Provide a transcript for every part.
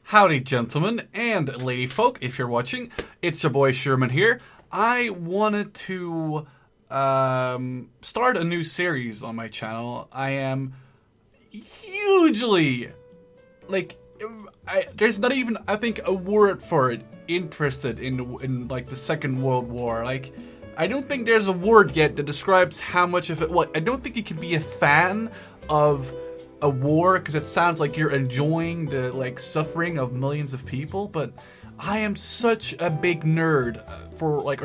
Howdy, gentlemen and ladyfolk, if you're watching. It's your boy Sherman here. I wanted to start a new series on my channel. I am hugely, there's not even, I think, a word for it, interested in like the Second World War. Like, I don't think there's a word yet that describes how much of it. Well, I don't think you can be a fan of a war because it sounds like you're enjoying the suffering of millions of people, but I am such a big nerd for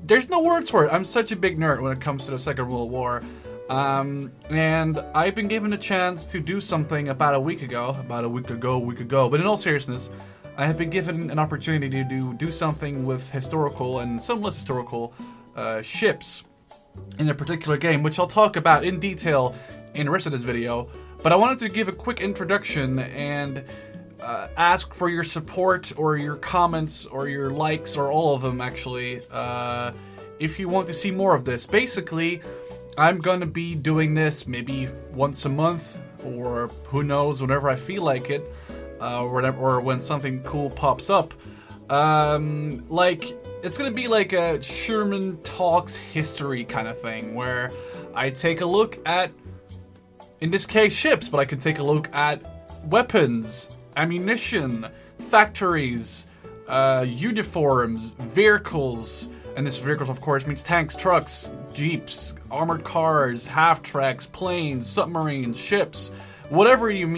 there's no words for it. I'm such a big nerd when it comes to the Second World War. And I've been given a chance to do something about a week ago, but in all seriousness, I have been given an opportunity to do something with historical and some less historical ships in a particular game, which I'll talk about in detail in the rest of this video. But I wanted to give a quick introduction and ask for your support or your comments or your likes, or all of them actually, if you want to see more of this. Basically, I'm gonna be doing this maybe once a month, or who knows, whenever I feel like it, or when something cool pops up. It's gonna be like a Sherman Talks history kind of thing, where I take a look at, in this case, ships, but I can take a look at weapons, ammunition, factories, uniforms, vehicles, and this vehicles, of course, means tanks, trucks, jeeps, armored cars, half-tracks, planes, submarines, ships, whatever you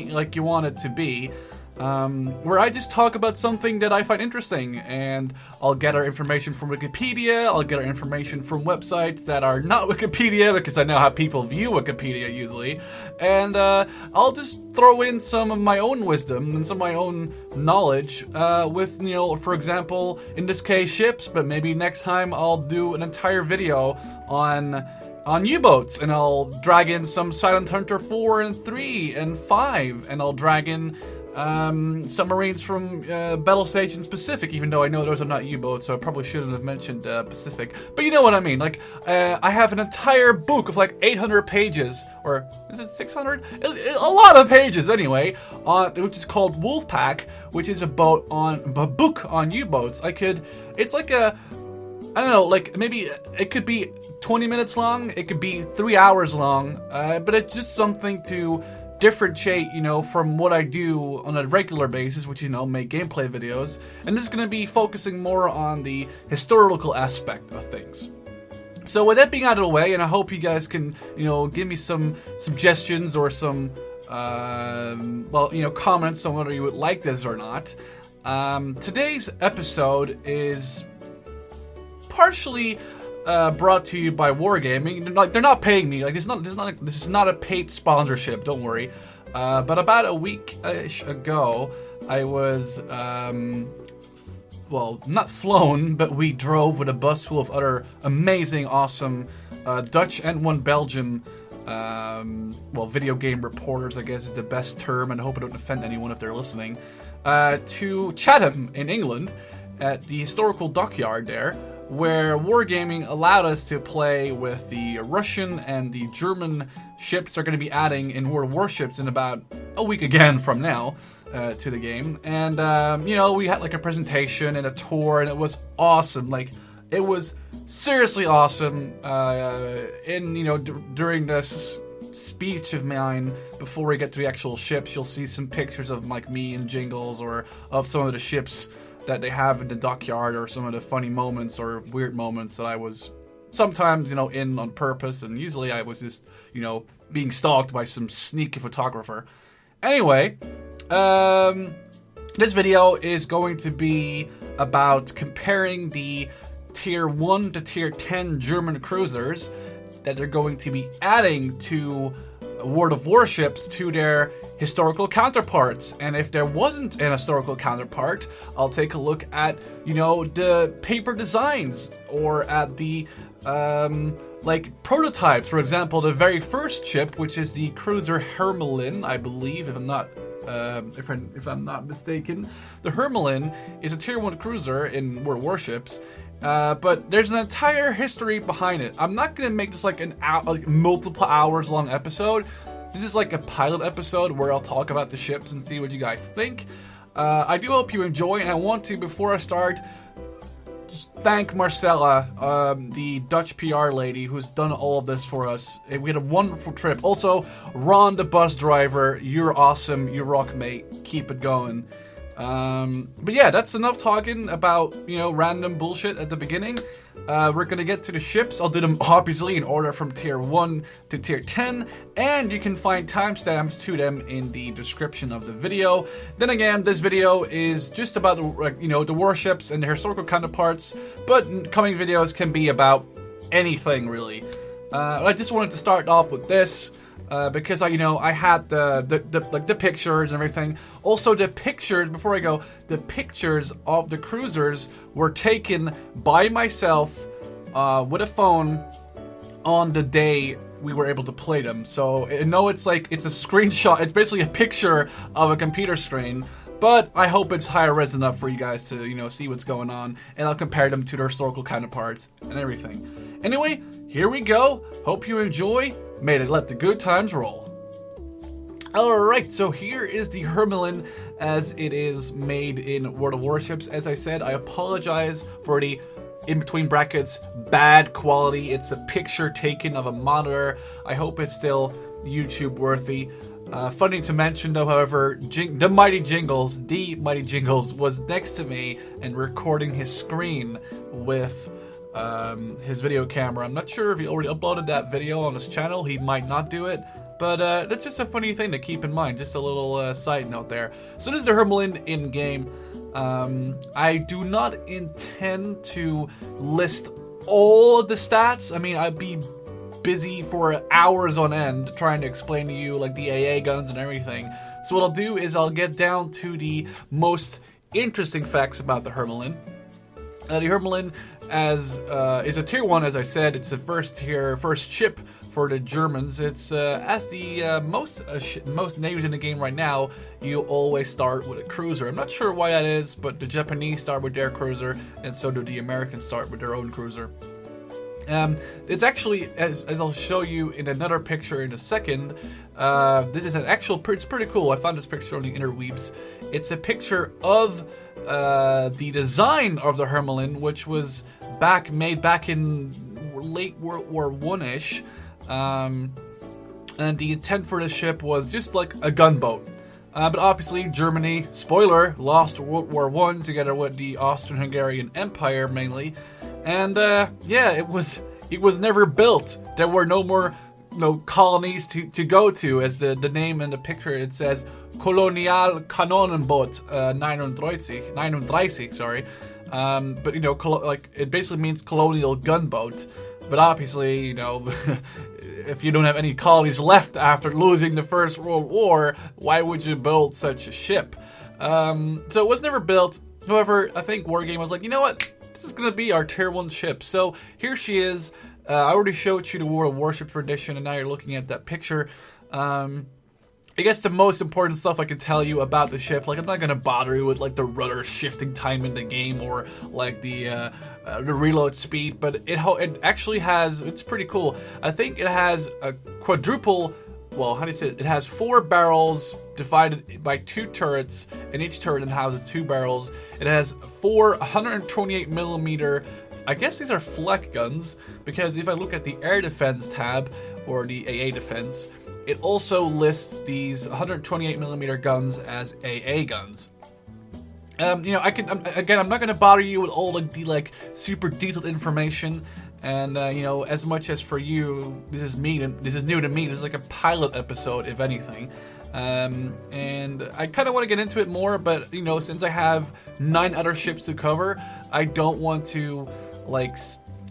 want it to be. Where I just talk about something that I find interesting, and I'll get our information from Wikipedia, I'll get our information from websites that are not Wikipedia, because I know how people view Wikipedia usually, and I'll just throw in some of my own wisdom and some of my own knowledge with, for example, in this case, ships, but maybe next time I'll do an entire video on U-boats, and I'll drag in some Silent Hunter 4 and 3 and 5, and I'll drag in submarines from Battle Station Pacific, even though I know those are not U-boats, so I probably shouldn't have mentioned Pacific. But you know what I mean. I have an entire book of 800 pages, or is it 600? A lot of pages anyway, which is called Wolfpack, which is a book on U-boats. It's like a, I don't know, maybe it could be 20 minutes long, it could be 3 hours long, but it's just something to differentiate, from what I do on a regular basis, which, make gameplay videos. And this is going to be focusing more on the historical aspect of things. So with that being out of the way, and I hope you guys can, give me some suggestions or some, comments on whether you would like this or not. Today's episode is partially brought to you by Wargaming. They're not paying me. This is not a paid sponsorship. Don't worry. But about a week-ish ago, I was, not flown, but we drove with a bus full of other amazing, awesome Dutch and one Belgian, video game reporters, I guess is the best term, and I hope I don't offend anyone if they're listening, to Chatham in England at the historical dockyard there, where Wargaming allowed us to play with the Russian and the German ships they're going to be adding in World of Warships in about a week again from now to the game. And, we had a presentation and a tour, and it was awesome. It was seriously awesome. During this speech of mine, before we get to the actual ships, you'll see some pictures of me and Jingles, or of some of the ships that they have in the dockyard, or some of the funny moments or weird moments that I was sometimes, in on purpose, and usually I was just, being stalked by some sneaky photographer. Anyway, this video is going to be about comparing the Tier 1 to Tier 10 German cruisers that they're going to be adding to World of Warships to their historical counterparts. And if there wasn't an historical counterpart, I'll take a look at, the paper designs, or at the prototypes. For example, the very first ship, which is the cruiser Hermelin, I believe, if I'm not mistaken. The Hermelin is a Tier 1 cruiser in World of Warships. But there's an entire history behind it. I'm not gonna make this a multiple hours long episode. This is like a pilot episode where I'll talk about the ships and see what you guys think. I do hope you enjoy, and I want to, before I start, just thank Marcella, the Dutch PR lady who's done all of this for us. We had a wonderful trip. Also, Ron, the bus driver, you're awesome. You rock, mate. Keep it going. But yeah, that's enough talking about, random bullshit at the beginning. We're gonna get to the ships. I'll do them obviously in order from tier 1 to tier 10, and you can find timestamps to them in the description of the video. Then again, this video is just about the warships and their historical counterparts, but coming videos can be about anything really. I just wanted to start off with this. Because I had the pictures and everything. Also, the pictures, before I go, the pictures of the cruisers were taken by myself with a phone on the day we were able to play them. So I know it's a screenshot. It's basically a picture of a computer screen. But I hope it's higher res enough for you guys to, see what's going on. And I'll compare them to their historical counterparts and everything. Anyway, here we go. Hope you enjoy. May it let the good times roll. Alright, so here is the Hermelin as it is made in World of Warships. As I said, I apologize for the, in between brackets, bad quality. It's a picture taken of a monitor. I hope it's still YouTube worthy. Funny to mention though, however, the Mighty Jingles was next to me and recording his screen with his video camera. I'm not sure if he already uploaded that video on his channel. He might not do it, but that's just a funny thing to keep in mind. Just a little side note there. So this is the Hermelin in game. I do not intend to list all of the stats. I mean, I'd be busy for hours on end trying to explain to you like the AA guns and everything. So what I'll do is I'll get down to the most interesting facts about the Hermelin. The Hermelin is a tier 1, as I said. It's the first ship for the Germans. It's as the most navies in the game right now, you always start with a cruiser. I'm not sure why that is, but the Japanese start with their cruiser, and so do the Americans start with their own cruiser. It's actually, as I'll show you in another picture in a second, this is an actual, it's pretty cool. I found this picture on the interweebs. It's a picture of the design of the Hermelin, which was made back in late World War I-ish. And the intent for this ship was just like a gunboat. But obviously Germany, spoiler, lost World War I together with the Austrian-Hungarian Empire mainly. And yeah, it was never built. There were no more colonies to go to, as the name in the picture, it says Kolonial Kanonenboot 39, sorry. But it basically means colonial gunboat. But obviously, if you don't have any colonies left after losing the First World War, why would you build such a ship? So it was never built. However, I think Wargame was like, you know what? This is going to be our tier 1 ship. So here she is. I already showed you the World of Warships edition, and now you're looking at that picture. I guess the most important stuff I can tell you about the ship, I'm not going to bother you with the rudder shifting time in the game or the reload speed, but it actually has, it's pretty cool. I think it has a quadruple, well, how do you say it? It has 4 barrels divided by 2 turrets, and each turret houses 2 barrels. It has 4 128mm, I guess these are flak guns, because if I look at the air defense tab, or the AA defense, it also lists these 128mm guns as AA guns. I'm not going to bother you with all the super detailed information. And as much as for you, this is new to me. This is like a pilot episode, if anything. And I kind of want to get into it more, but since I have 9 other ships to cover, I don't want to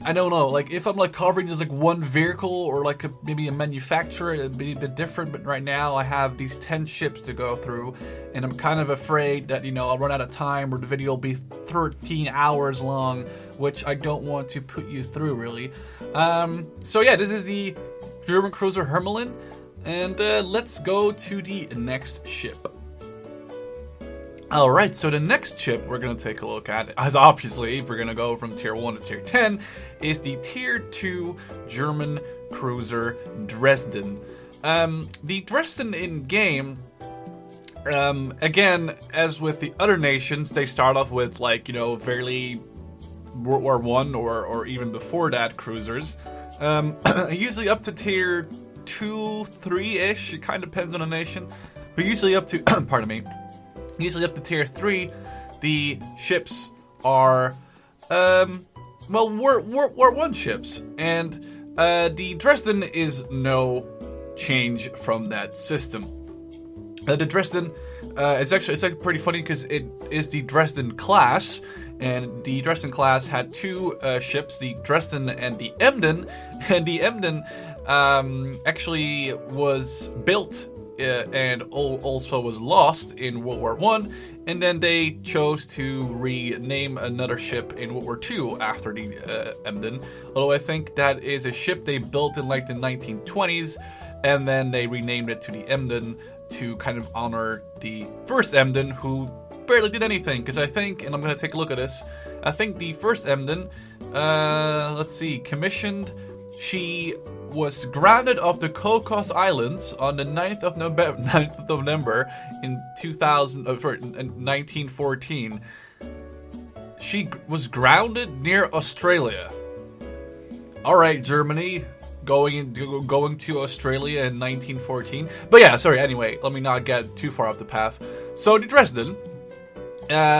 I don't know, if I'm covering just one vehicle or maybe a manufacturer, it'd be a bit different. But right now I have these 10 ships to go through, and I'm kind of afraid that I'll run out of time, or the video will be 13 hours long, which I don't want to put you through really. So yeah, this is the German cruiser Hermelin, and let's go to the next ship. Alright, so the next ship we're going to take a look at, as obviously, if we're going to go from tier 1 to tier 10, is the tier 2 German cruiser Dresden. The Dresden in game, again, as with the other nations, they start off with like, very World War One or even before that cruisers. Usually up to tier 2, 3-ish. It kind of depends on the nation, but usually up to pardon me. Usually up to tier 3, the ships are World War One ships, and the Dresden is no change from that system. The Dresden it's actually pretty funny because it is the Dresden class, and the Dresden class had 2 ships, the Dresden and the Emden, and the Emden actually was built and also was lost in World War One, and then they chose to rename another ship in World War II after the Emden. Although I think that is a ship they built in like the 1920s, and then they renamed it to the Emden to kind of honor the first Emden, who barely did anything. Because I think, and I'm going to take a look at this, I think the first Emden, let's see, commissioned, she was grounded off the Cocos Islands on the 9th of November in 1914. She was grounded near Australia. All right, Germany, going to Australia in 1914. But yeah, sorry. Anyway, let me not get too far off the path. So the Dresden,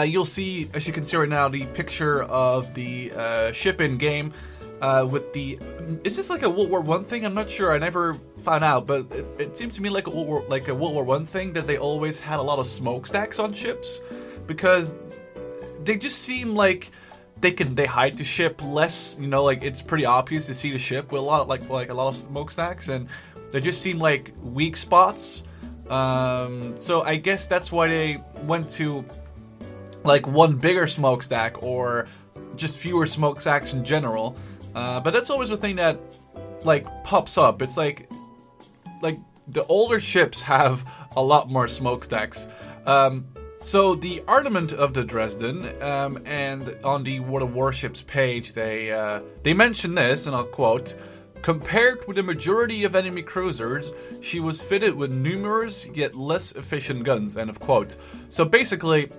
you'll see, as you can see right now, the picture of the ship in game. With the, is this like a World War One thing? I'm not sure. I never found out, but it seems to me like a World War One thing that they always had a lot of smokestacks on ships, because they just seem like they hide the ship less. Like it's pretty obvious to see the ship with a lot of like a lot of smokestacks, and they just seem like weak spots. So I guess that's why they went to like one bigger smokestack or just fewer smokestacks in general. But that's always the thing that like pops up. It's like the older ships have a lot more smokestacks. So the armament of the Dresden, and on the World of Warships page, they mention this, and I'll quote: "Compared with the majority of enemy cruisers, she was fitted with numerous yet less efficient guns." End of quote. So basically,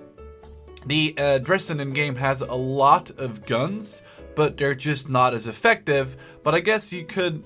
the Dresden in game has a lot of guns, but they're just not as effective. But I guess you could,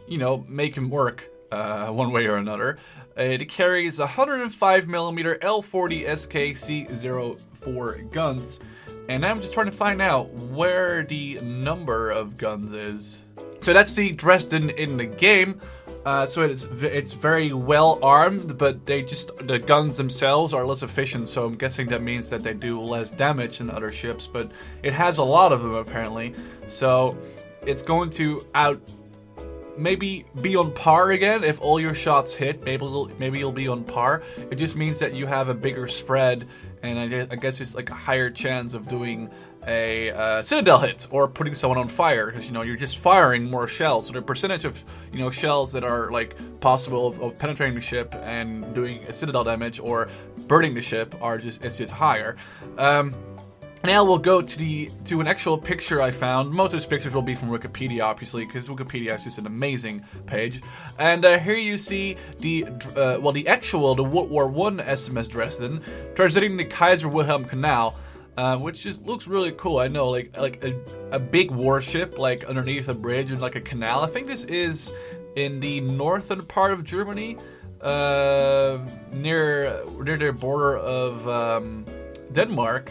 make them work one way or another. It carries 105mm L40 SKC-04 guns, and I'm just trying to find out where the number of guns is. So that's the Dresden in the game. So it's very well armed, but the guns themselves are less efficient. So I'm guessing that means that they do less damage than other ships. But it has a lot of them apparently, so it's going to maybe be on par again if all your shots hit. Maybe you'll be on par. It just means that you have a bigger spread, and I guess it's like a higher chance of doing a citadel hit or putting someone on fire, because you're just firing more shells. So the percentage of shells that are like possible of penetrating the ship and doing a citadel damage or burning the ship it's just higher. Now we'll go to an actual picture I found. Most of these pictures will be from Wikipedia, obviously, because Wikipedia is just an amazing page. And here you see the World War One SMS Dresden transiting the Kaiser Wilhelm Canal, which just looks really cool. I know, like a big warship like underneath a bridge and like a canal. I think this is in the northern part of Germany, near their border of Denmark.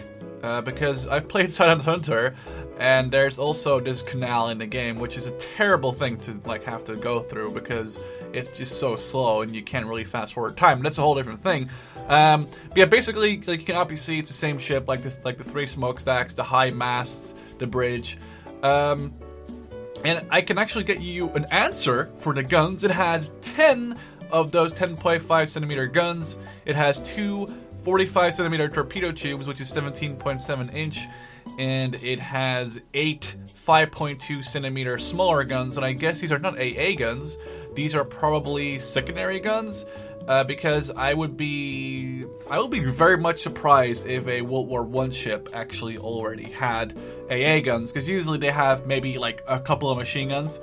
Because I've played Silent Hunter, and there's also this canal in the game, which is a terrible thing to have to go through because it's just so slow and you can't really fast forward time. That's a whole different thing. But yeah, basically, you can obviously see it's the same ship, like the 3 smokestacks, the high masts, the bridge. And I can actually get you an answer for the guns. It has 10 of those 10.5 centimeter guns. It has 2 45cm torpedo tubes, which is 17.7 inch, and it has 8 5.2 centimeter smaller guns. And I guess these are not AA guns; these are probably secondary guns, because I would be very much surprised if a World War One ship actually already had AA guns, because usually they have maybe like a couple of machine guns,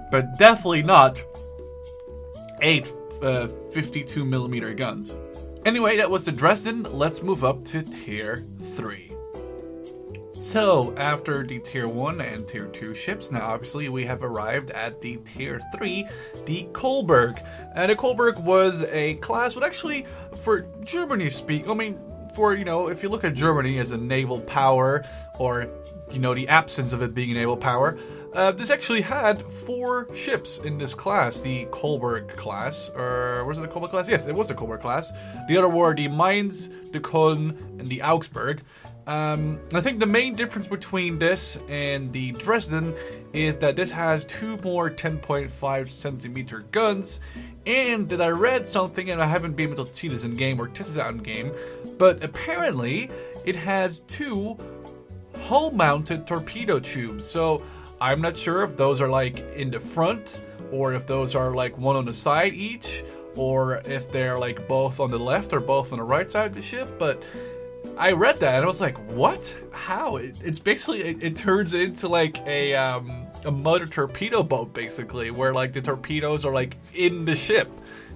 but definitely not 8 52 millimeter guns. Anyway, that was the Dresden. Let's move up to Tier 3. So, after the Tier 1 and Tier 2 ships, now obviously we have arrived at the Tier 3, the Kolberg. And the Kolberg was a class, but actually, for Germany speak, I mean, for, you know, if you look at Germany as a naval power, or, you know, the absence of it being a naval power, this actually had 4 ships in this class, the Kolberg class, or was it the Kolberg class? Yes, it was the Kolberg class. The other were the Mainz, the Köln, and the Augsburg. I think the main difference between this and the Dresden is that this has 2 more 10.5 centimeter guns, and that I read something, and I haven't been able to see this in game or test it out in game, but apparently it has 2 hull-mounted torpedo tubes. So I'm not sure if those are like in the front, or if those are like one on the side each, or if they're like both on the left or both on the right side of the ship, but I read that and I was like, what? How? It's basically, it turns into like a motor torpedo boat, basically, where like the torpedoes are like in the ship,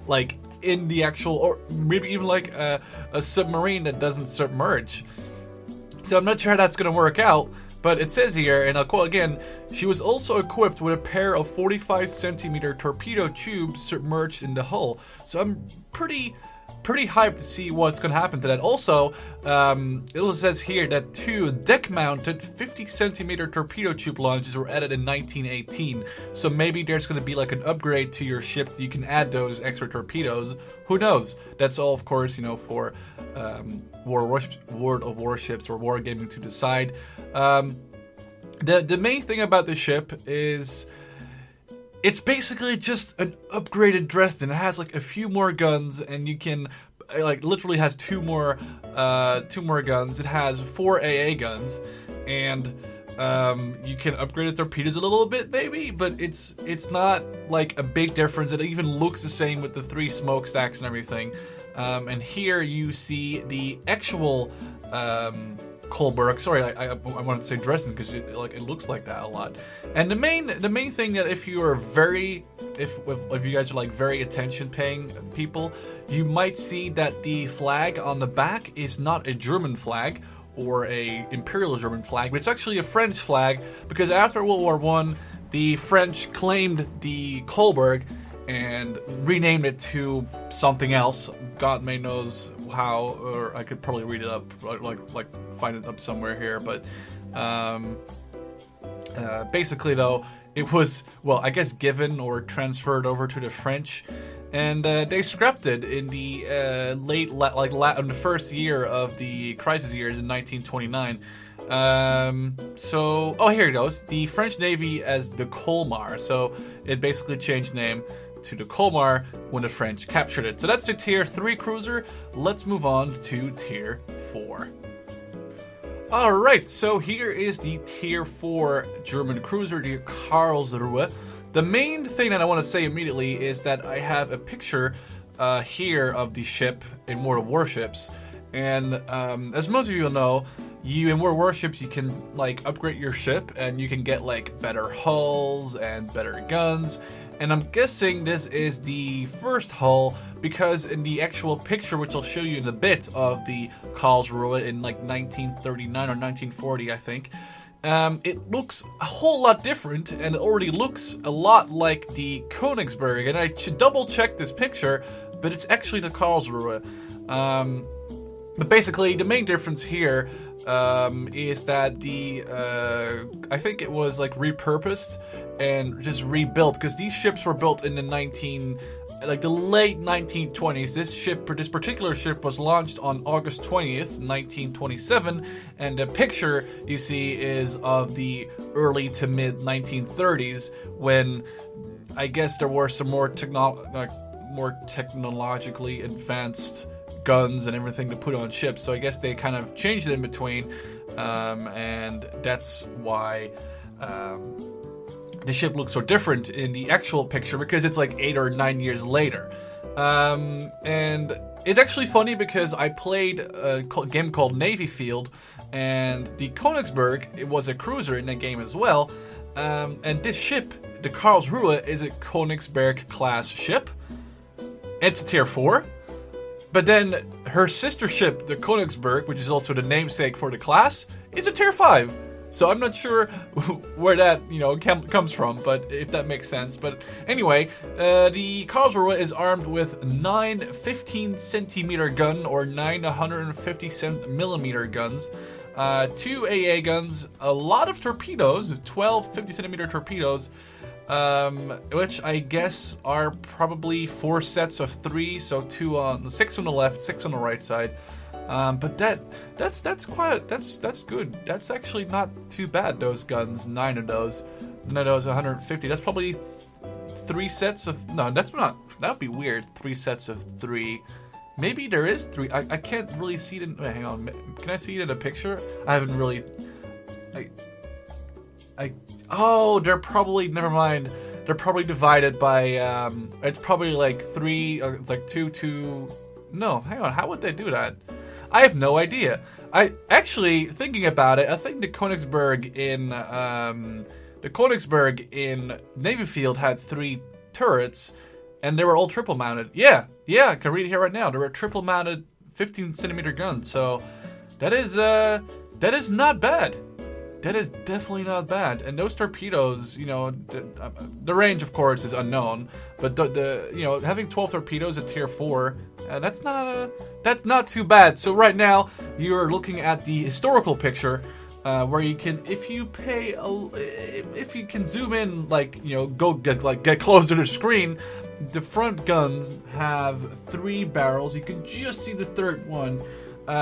like in the actual, or maybe even like a submarine that doesn't submerge. So I'm not sure how that's going to work out, but it says here, and I'll quote again, she was also equipped with a pair of 45 centimeter torpedo tubes submerged in the hull. So I'm pretty hyped to see what's going to happen to that. Also, it says here that 2 deck-mounted 50 centimeter torpedo tube launches were added in 1918. So maybe there's going to be like an upgrade to your ship that you can add those extra torpedoes. Who knows? That's all, of course, you know, for World of Warships or Wargaming to decide. The main thing about the ship is it's basically just an upgraded Dresden. It has like a few more guns, and you can like literally has two more guns. It has 4 AA guns, and you can upgrade the torpedoes a little bit, maybe, but it's not like a big difference. It even looks the same with the 3 smokestacks and everything. And here you see the actual Kolberg. Sorry, I wanted to say Dresden because it looks like that a lot. And the main thing that if you are if you guys are like very attention paying people, you might see that the flag on the back is not a German flag or a Imperial German flag, but it's actually a French flag, because after World War I, the French claimed the Kolberg and renamed it to something else. God may knows how, or I could probably read it up, like find it up somewhere here. But basically, though, it was, well, I guess given or transferred over to the French, and they scrapped it in the in the first year of the crisis years in 1929. So, here it goes. The French Navy as the Colmar. So it basically changed name to the Colmar when the French captured it. So that's the Tier 3 cruiser. Let's move on to Tier 4. Alright, so here is the Tier 4 German cruiser, the Karlsruhe. The main thing that I want to say immediately is that I have a picture here of the ship in World of Warships. And as most of you know, in World of Warships, you can like upgrade your ship and you can get like better hulls and better guns. And I'm guessing this is the first hull, because in the actual picture, which I'll show you in a bit, of the Karlsruhe in like 1939 or 1940, I think, it looks a whole lot different, and it already looks a lot like the Königsberg. And I should double check this picture, but it's actually the Karlsruhe. But basically, the main difference here is that I think it was like repurposed and just rebuilt, because these ships were built in the late 1920s. This particular ship was launched on August 20th, 1927, and the picture you see is of the early to mid 1930s, when I guess there were some more technologically advanced guns and everything to put on ships. So I guess they kind of changed it in between, and that's why the ship looks so different in the actual picture, because it's like 8 or 9 years later. And it's actually funny because I played a game called Navy Field, and the Königsberg, it was a cruiser in that game as well. And this ship, the Karlsruhe, is a Königsberg class ship. It's a tier 4. But then her sister ship, the Königsberg, which is also the namesake for the class, is a tier 5. So I'm not sure where that, comes from, but if that makes sense. But anyway, the Karlsruhe is armed with 9 15cm gun or 9 150mm guns, 2 AA guns, a lot of torpedoes, 12 50cm torpedoes, which I guess are probably 4 sets of 3, so 6 on the left, 6 on the right side. But that's good. That's actually not too bad. Those guns, 9 of those 150. That's probably 3 sets of. No, that's not. That would be weird. 3 sets of 3. Maybe there is 3. I can't really see it. Wait, hang on. Can I see it in a picture? I haven't really. Oh, they're probably. Never mind. They're probably divided by. It's probably like 3. It's like 2. No, hang on. How would they do that? I have no idea. I actually, thinking about it, I think the Königsberg in Navy Field had 3 turrets, and they were all triple mounted. Yeah, I can read it here right now. They were triple mounted 15cm guns. So that is not bad. That is definitely not bad. And those torpedoes, the range of course is unknown, but the having 12 torpedoes at tier 4, that's not too bad. So right now you're looking at the historical picture, where you can, if you can zoom in, get close to the screen. The front guns have 3 barrels. You can just see the third one.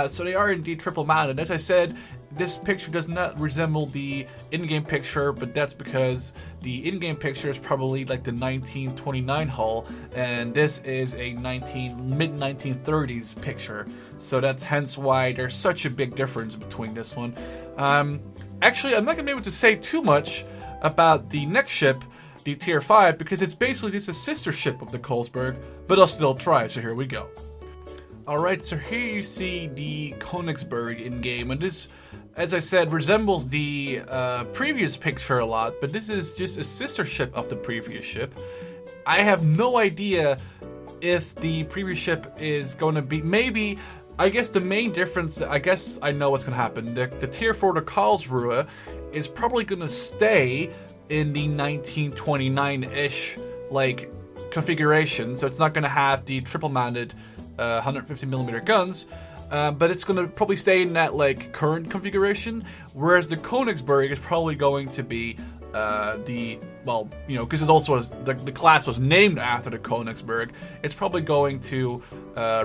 So they are indeed triple mounted. As I said, this picture does not resemble the in-game picture, but that's because the in-game picture is probably like the 1929 hull, and this is a mid-1930s picture. So that's hence why there's such a big difference between this one. Actually, I'm not going to be able to say too much about the next ship, the Tier 5, because it's basically just a sister ship of the Königsberg, but I'll still try, so here we go. Alright, so here you see the Königsberg in-game, and this, as I said, resembles the previous picture a lot, but this is just a sister ship of the previous ship. I have no idea if the previous ship is going to be, maybe, I guess the main difference, I guess I know what's going to happen. The Tier 4, the Karlsruhe, is probably going to stay in the 1929-ish, configuration, so it's not going to have the triple-mounted 150mm guns, but it's going to probably stay in that current configuration, whereas the Königsberg is probably going to be because it also was, the class was named after the Königsberg, it's probably going to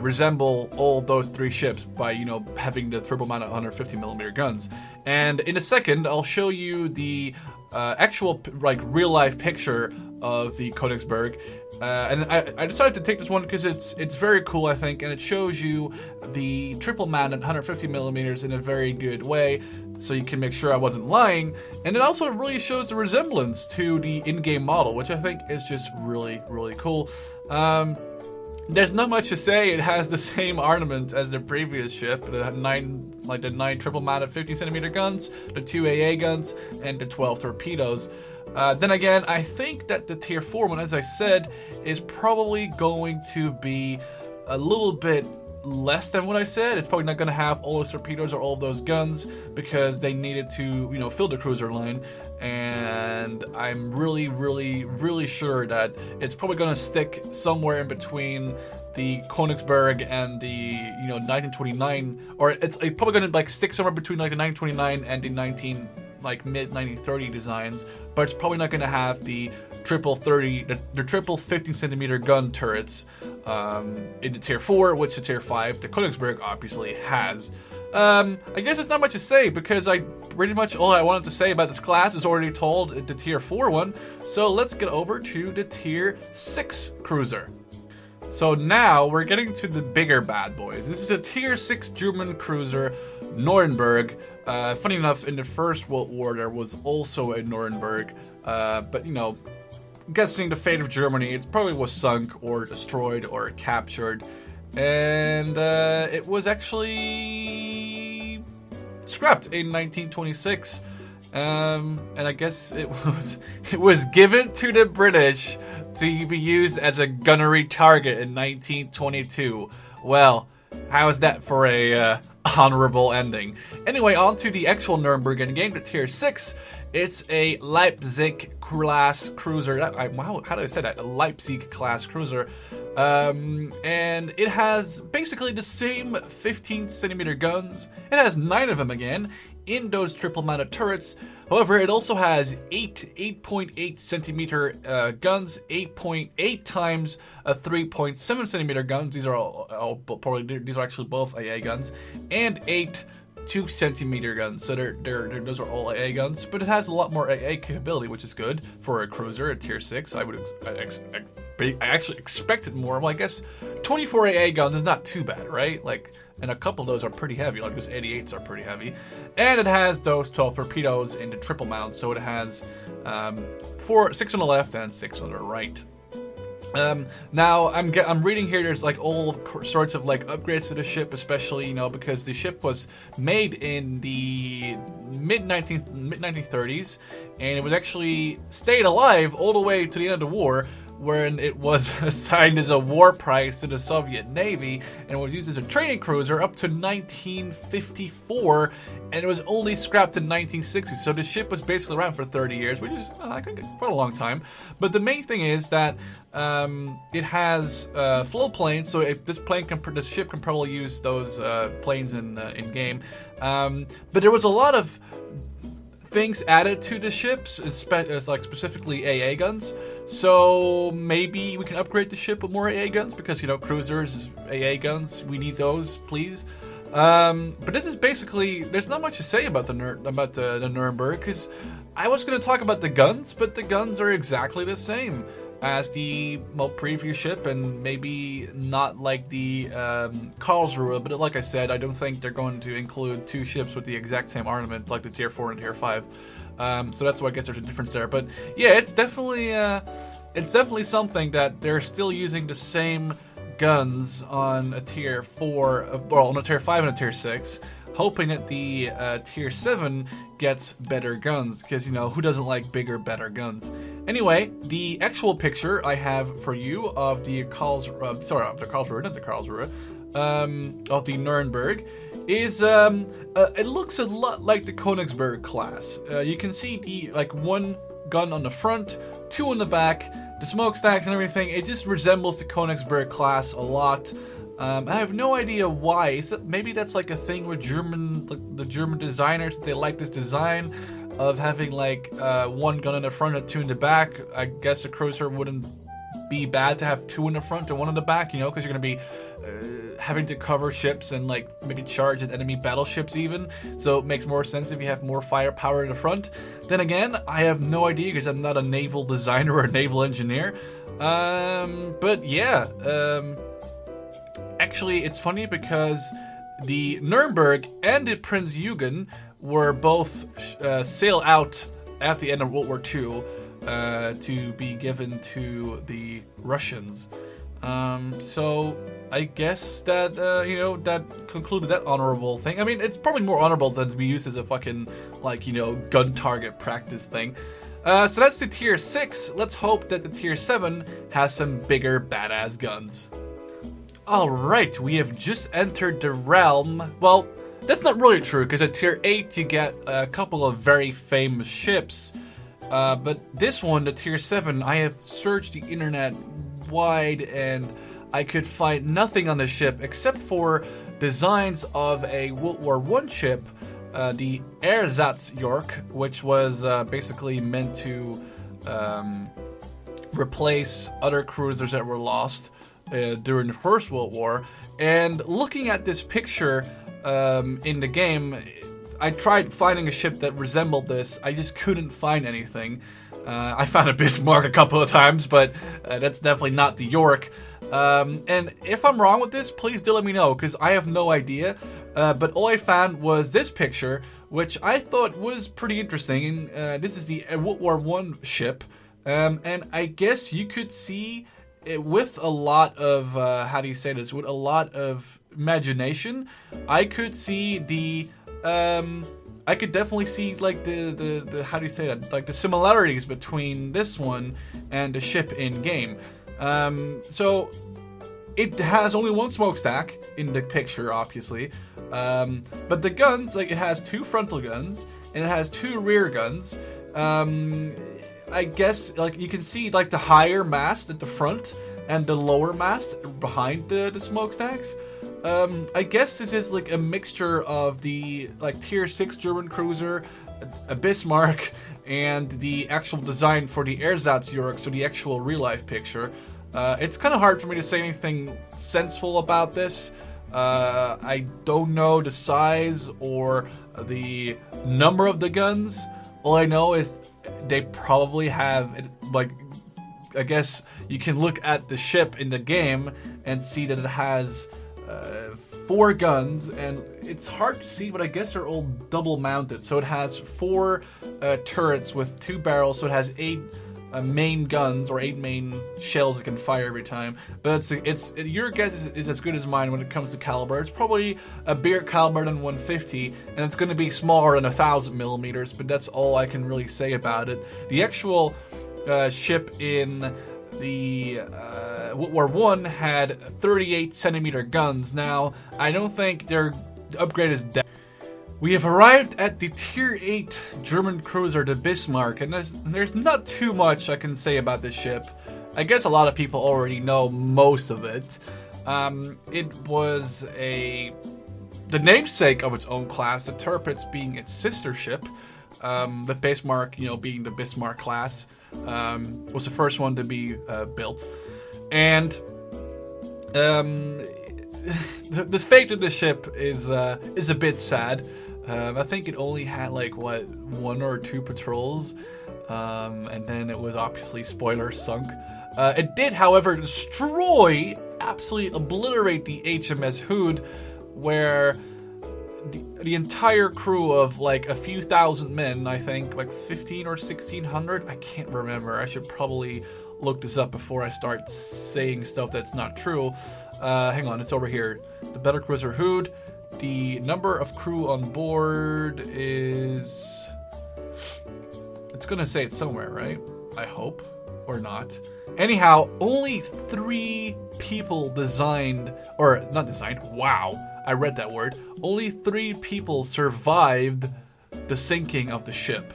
resemble all those 3 ships by having the triple mounted 150mm guns. And in a second I'll show you the actual real life picture of the Königsberg, and I decided to take this one because it's very cool, I think, and it shows you the triple mounted 150mm in a very good way, so you can make sure I wasn't lying. And it also really shows the resemblance to the in-game model, which I think is just really, really cool. There's not much to say. It has the same armament as the previous ship, the 9 triple mounted 15cm guns, the 2 AA guns, and the 12 torpedoes. Then again, I think that the Tier 4 one, as I said, is probably going to be a little bit less than what I said. It's probably not going to have all those torpedoes or all those guns because they needed to, fill the cruiser line. And I'm really, really, really sure that it's probably going to stick somewhere in between the Königsberg and the 1929, or it's probably going to stick somewhere between the 1929 and the mid 1930 designs, but it's probably not going to have the triple 15cm gun turrets in the Tier 4, which the Tier 5, the Königsberg, obviously has. I guess there's not much to say because pretty much all I wanted to say about this class is already told in the Tier 4 one. So let's get over to the Tier 6 cruiser. So now we're getting to the bigger bad boys. This is a Tier 6 German cruiser, Nuremberg. Funny enough, in the First World War there was also a Nuremberg, but guessing the fate of Germany, it probably was sunk or destroyed or captured, and it was actually scrapped in 1926. And I guess it was given to the British to be used as a gunnery target in 1922. Well, how is that for a honorable ending? Anyway, on to the actual Nuremberg endgame, the Tier 6. It's a Leipzig class cruiser. How did I say that? A Leipzig class cruiser. And it has basically the same 15cm guns. It has 9 of them again in those triple mounted turrets. However, it also has 8.8 centimeter guns, 8.8 times a 3.7 centimeter guns. These are these are actually both AA guns, and 8 2-centimeter guns. So those are all AA guns, but it has a lot more AA capability, which is good for a cruiser at Tier 6. I actually expected more. Well, I guess 24 AA guns is not too bad, right? Like, and a couple of those are pretty heavy. Like those 88s are pretty heavy. And it has those 12 torpedoes in the triple mount. So it has 6 on the left and 6 on the right. Now I'm reading here. There's like all sorts of like upgrades to the ship, especially because the ship was made in the mid 1930s, and it was actually stayed alive all the way to the end of the war, when it was assigned as a war prize to the Soviet Navy and was used as a training cruiser up to 1954, and it was only scrapped in 1960. So the ship was basically around for 30 years, which is I think quite a long time. But the main thing is that it has float planes, so if this ship can probably use those planes in game. But there was a lot of things added to the ships, like specifically AA guns. So maybe we can upgrade the ship with more AA guns because cruisers, AA guns, we need those, please. But this is basically, there's not much to say about the Nuremberg, because I was going to talk about the guns, but the guns are exactly the same as the previous ship, and maybe not like the Karlsruhe, but like I said, I don't think they're going to include 2 ships with the exact same armament like the Tier 4 and Tier 5. So that's why I guess there's a difference there. But yeah, it's definitely something that they're still using the same guns on a Tier 4, on a Tier 5 and a Tier 6, hoping that the Tier 7 gets better guns, because who doesn't like bigger, better guns? Anyway, the actual picture I have for you of the of the Nuremberg is it looks a lot like the Königsberg class. You can see the one gun on the front, 2 on the back, the smokestacks and everything. It just resembles the Königsberg class a lot. I have no idea why. Maybe that's like a thing with the German designers. They like this design of having 1 gun in the front and 2 in the back. I guess a cruiser wouldn't be bad to have 2 in the front and 1 in the back, because you're going to be having to cover ships and maybe charge at enemy battleships even. So it makes more sense if you have more firepower in the front. Then again, I have no idea because I'm not a naval designer or a naval engineer. But yeah, actually it's funny because the Nuremberg and the Prinz Eugen were both sailed out at the end of World War II to be given to the Russians. So I guess that that concluded that honorable thing. I mean, it's probably more honorable than to be used as a fucking gun target practice thing. So that's the Tier 6. Let's hope that the Tier 7 has some bigger badass guns. Alright, we have just entered the realm. Well, that's not really true, because at Tier 8 you get a couple of very famous ships. But this one, the Tier 7, I have searched the internet wide and I could find nothing on the ship except for designs of a World War I ship, the Ersatzjörg, which was basically meant to replace other cruisers that were lost during the First World War. And looking at this picture in the game, I tried finding a ship that resembled this. I just couldn't find anything. I found a Bismarck a couple of times, but that's definitely not the York. And if I'm wrong with this, please do let me know, because I have no idea. But all I found was this picture, which I thought was pretty interesting. This is the World War I ship. And I guess you could see it with a lot of, with a lot of imagination. I could see the I could definitely see like the how do you say that? Like the similarities between this one and the ship in game. So it has only one smokestack in the picture, obviously, but the guns, like it has 2 frontal guns and it has 2 rear guns. I guess like you can see like the higher mast at the front and the lower mast behind the smokestacks. I guess this is like a mixture of the like tier 6 German cruiser, a Bismarck, and the actual design for the Ersatzjörg, so the actual real life picture. It's kind of hard for me to say anything senseful about this. I don't know the size or the number of the guns. All I know is they probably have, like, I guess you can look at the ship in the game and see that it has 4 guns, and it's hard to see, but I guess they're all double mounted. So it has 4 turrets with 2 barrels, so it has 8 main guns or 8 main shells it can fire every time. But it's your guess is as good as mine when it comes to caliber. It's probably a bigger caliber than 150, and it's going to be smaller than 1,000 millimeters. But that's all I can really say about it. The actual ship in the World War One had 38 centimeter guns. Now I don't think their upgrade is that. We have arrived at the Tier 8 German cruiser, the Bismarck, and there's not too much I can say about this ship. I guess a lot of people already know most of it. It was the namesake of its own class, the Tirpitz being its sister ship. The Bismarck, being the Bismarck class, was the first one to be built. And the fate of the ship is a bit sad. I think it only had 1 or 2 patrols, and then it was obviously, spoiler, sunk. It did, however, absolutely obliterate the HMS Hood, where the entire crew of a few thousand men, I think, 15 or 1,600, I can't remember. I should probably look this up before I start saying stuff that's not true. Hang on, it's over here. The Battle Cruiser Hood. The number of crew on board is... It's gonna say it somewhere, right? I hope. Or not. Anyhow, only 3 people wow, I read that word. Only 3 people survived the sinking of the ship.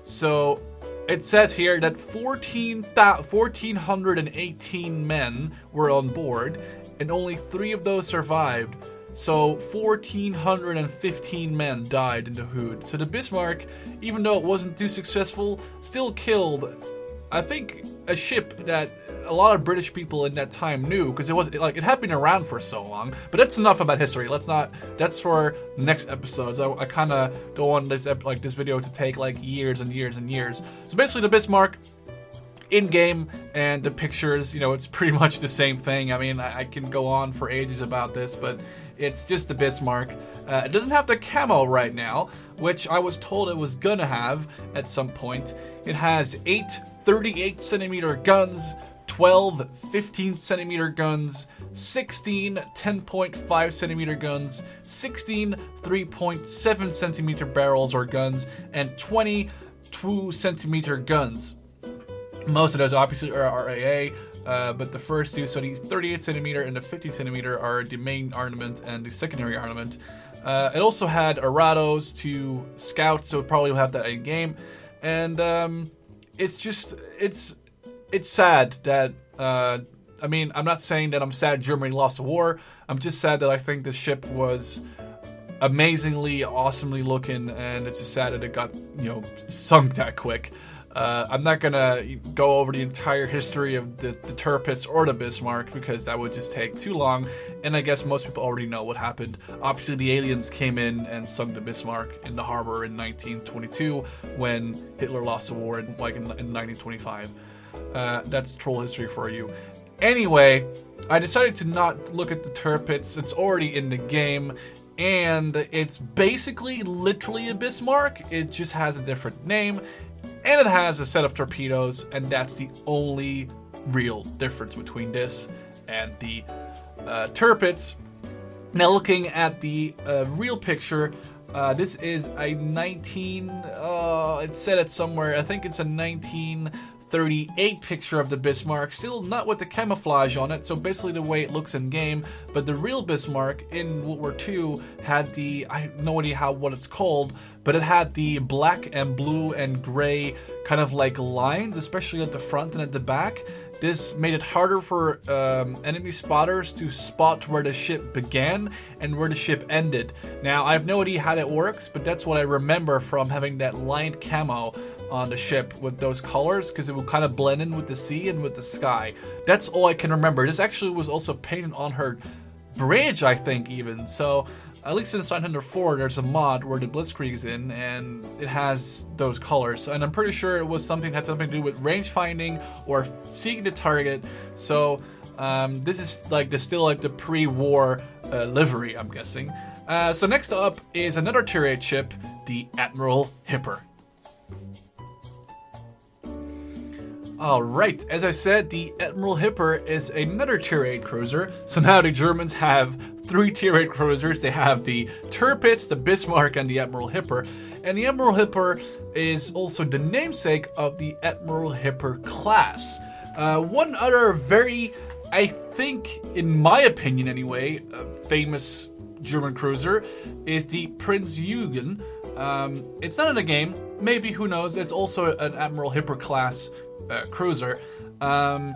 So, it says here that 1,418 men were on board, and only 3 of those survived. So 1,415 men died in the Hood. So the Bismarck, even though it wasn't too successful, still killed, I think, a ship that a lot of British people in that time knew, because it had been around for so long. But that's enough about history. That's for the next episodes. I kind of don't want this video to take years and years and years. So basically the Bismarck, in game, and the pictures, it's pretty much the same thing. I mean, I can go on for ages about this, but it's just the Bismarck. It doesn't have the camo right now, which I was told it was gonna have at some point. It has 8 38 centimeter guns, 12 15 centimeter guns, 16 10.5 centimeter guns, 16 3.7 centimeter barrels or guns, and 20 2 centimeter guns. Most of those obviously are RAA, but the first 2, so the 38 centimeter and the 50 centimeter, are the main armament and the secondary armament. It also had Arados to scout, so it probably will have that in game. And it's sad that I'm not saying that I'm sad Germany lost the war. I'm just sad that I think the ship was amazingly, awesomely looking, and it's just sad that it got sunk that quick. I'm not gonna go over the entire history of the Tirpitz or the Bismarck, because that would just take too long, and I guess most people already know what happened. Obviously, the aliens came in and sunk the Bismarck in the harbor in 1922 when Hitler lost the war in 1925. That's troll history for you. Anyway, I decided to not look at the Tirpitz. It's already in the game, and it's basically literally a Bismarck. It just has a different name. And it has a set of torpedoes, and that's the only real difference between this and the Tirpitz. Now, looking at the real picture, This is a 19. It said it somewhere. I think it's a 1938 picture of the Bismarck. Still not with the camouflage on it. So basically the way it looks in game. But the real Bismarck in World War II had the, I have no idea what it's called, but it had the black and blue and gray kind of like lines, especially at the front and at the back. This made it harder for enemy spotters to spot where the ship began and where the ship ended. Now, I have no idea how that works, but that's what I remember from having that lined camo on the ship with those colors, because it would kind of blend in with the sea and with the sky. That's all I can remember. This actually was also painted on her bridge, I think, even. So, at least in 904, there's a mod where the Blitzkrieg is in, and it has those colors. And I'm pretty sure it was had something to do with range finding or seeing the target. So this is still like the pre-war livery, I'm guessing. So next up is another tier 8 ship, the Admiral Hipper. Alright, as I said, the Admiral Hipper is another tier 8 cruiser. So now the Germans have 3 tier 8 cruisers. They have the Tirpitz, the Bismarck, and the Admiral Hipper. And the Admiral Hipper is also the namesake of the Admiral Hipper class. One other very, I think, in my opinion anyway, famous German cruiser is the Prinz Eugen. It's not in a game, maybe, who knows. It's also an Admiral Hipper class cruiser. And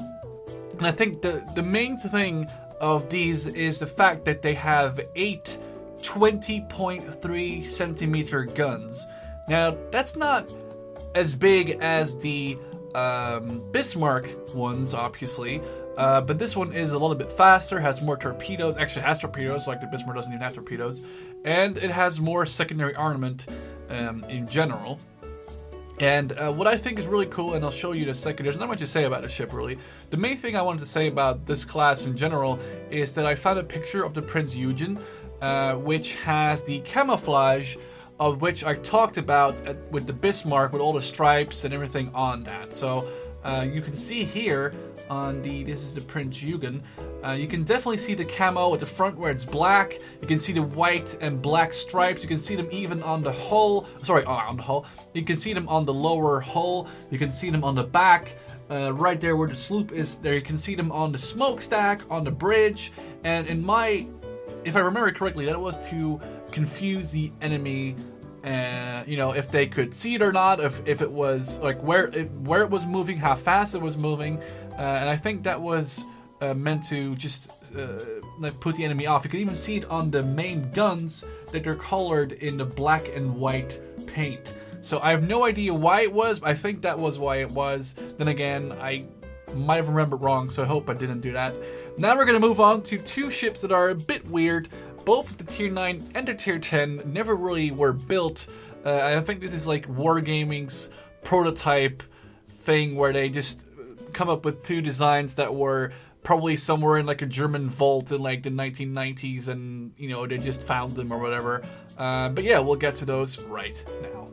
I think the main thing of these is the fact that they have 8 20.3 centimeter guns. Now, that's not as big as the Bismarck ones, obviously, but this one is a little bit faster, has more torpedoes, actually has torpedoes, like the Bismarck doesn't even have torpedoes, and it has more secondary armament in general. And what I think is really cool, and I'll show you in a second, there's not much to say about the ship really. The main thing I wanted to say about this class in general is that I found a picture of the Prinz Eugen, which has the camouflage of which I talked about with the Bismarck, with all the stripes and everything on that. So you can see here on this is the Prinz Eugen. You can definitely see the camo at the front where it's black. You can see the white and black stripes. You can see them even on the hull. On the hull. You can see them on the lower hull. You can see them on the back. Right there where the sloop is there. You can see them on the smokestack, on the bridge. And if I remember correctly, that was to confuse the enemy. If they could see it or not, if it was like where it was moving, how fast it was moving, and I think that was meant to just put the enemy off. You can even see it on the main guns that they're colored in the black and white paint. So I have no idea why it was, but I think that was why it was. Then again, I might have remembered wrong, so I hope I didn't do that. Now we're going to move on to 2 ships that are a bit weird. Both the Tier 9 and the Tier 10 never really were built. I think this is like Wargaming's prototype thing where they just come up with 2 designs that were probably somewhere in like a German vault in like the 1990s, and they just found them or whatever. But yeah, we'll get to those right now.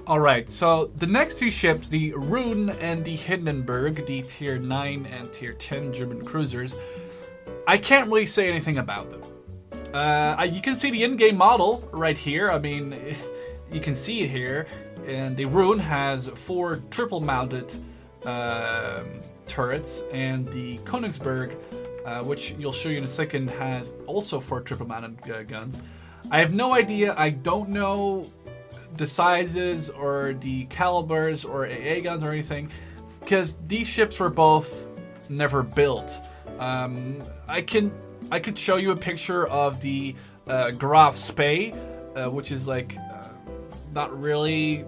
Alright, so the next 2 ships, the Rune and the Hindenburg, the Tier 9 and Tier 10 German cruisers, I can't really say anything about them. You can see the in-game model right here. I mean, you can see it here. And the Rune has 4 triple-mounted turrets, and the Königsberg, which you'll show you in a second, has also 4 triple-mounted guns. I have no idea. I don't know the sizes or the calibers or AA guns or anything, because these ships were both never built. I could show you a picture of the Graf Spee, which is like not really.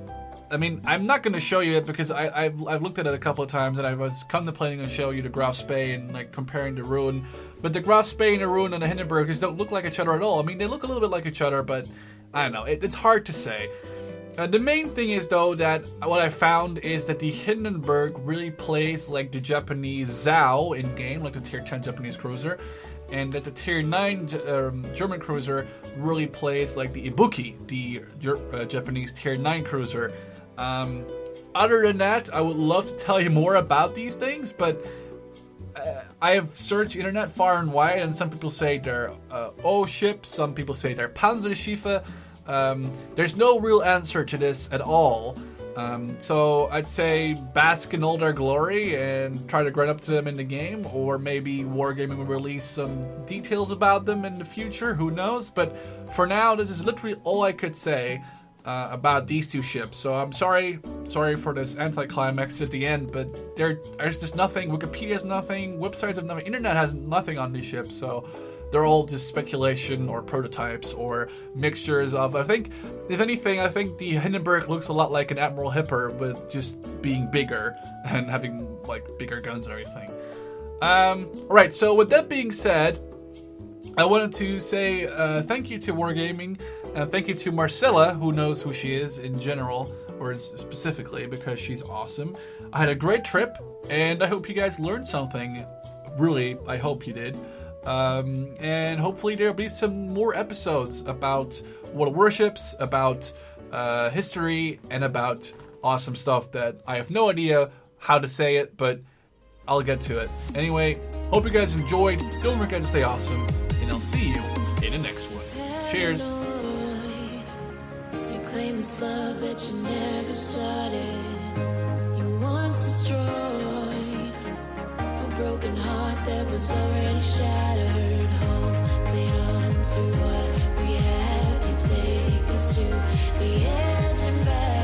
I mean, I'm not going to show you it because I've looked at it a couple of times, and I was contemplating on showing you the Graf Spee and like comparing the Rune. But the Graf Spee and the Rune and the Hindenburg just don't look like each other at all. I mean, they look a little bit like each other, but I don't know. It's hard to say. The main thing is, though, that what I found is that the Hindenburg really plays like the Japanese Zhao in-game, like the Tier 10 Japanese cruiser, and that the Tier 9 German cruiser really plays like the Ibuki, the Japanese Tier 9 cruiser. Other than that, I would love to tell you more about these things, but I have searched internet far and wide, and some people say they're O ships, some people say they're Panzerschiffe. There's no real answer to this at all. So I'd say bask in all their glory and try to grind up to them in the game, or maybe Wargaming will release some details about them in the future, who knows. But for now, this is literally all I could say about these two ships. So I'm sorry for this anticlimax at the end, but there's just nothing. Wikipedia has nothing, websites have nothing, internet has nothing on these ships, so they're all just speculation or prototypes or mixtures of, I think, if anything, I think the Hindenburg looks a lot like an Admiral Hipper with just being bigger and having like bigger guns and everything. Alright, so with that being said, I wanted to say thank you to Wargaming, and thank you to Marcella, who knows who she is in general, or specifically because she's awesome. I had a great trip, and I hope you guys learned something. Really, I hope you did. And hopefully there'll be some more episodes about World of Warships, about history, and about awesome stuff that I have no idea how to say it, but I'll get to it. Anyway, hope you guys enjoyed. Don't forget to stay awesome, and I'll see you in the next one. Cheers. You claim this love that you never started. You once destroyed a broken heart that was already shattered. Holding on to what we have, you take us to the edge and back.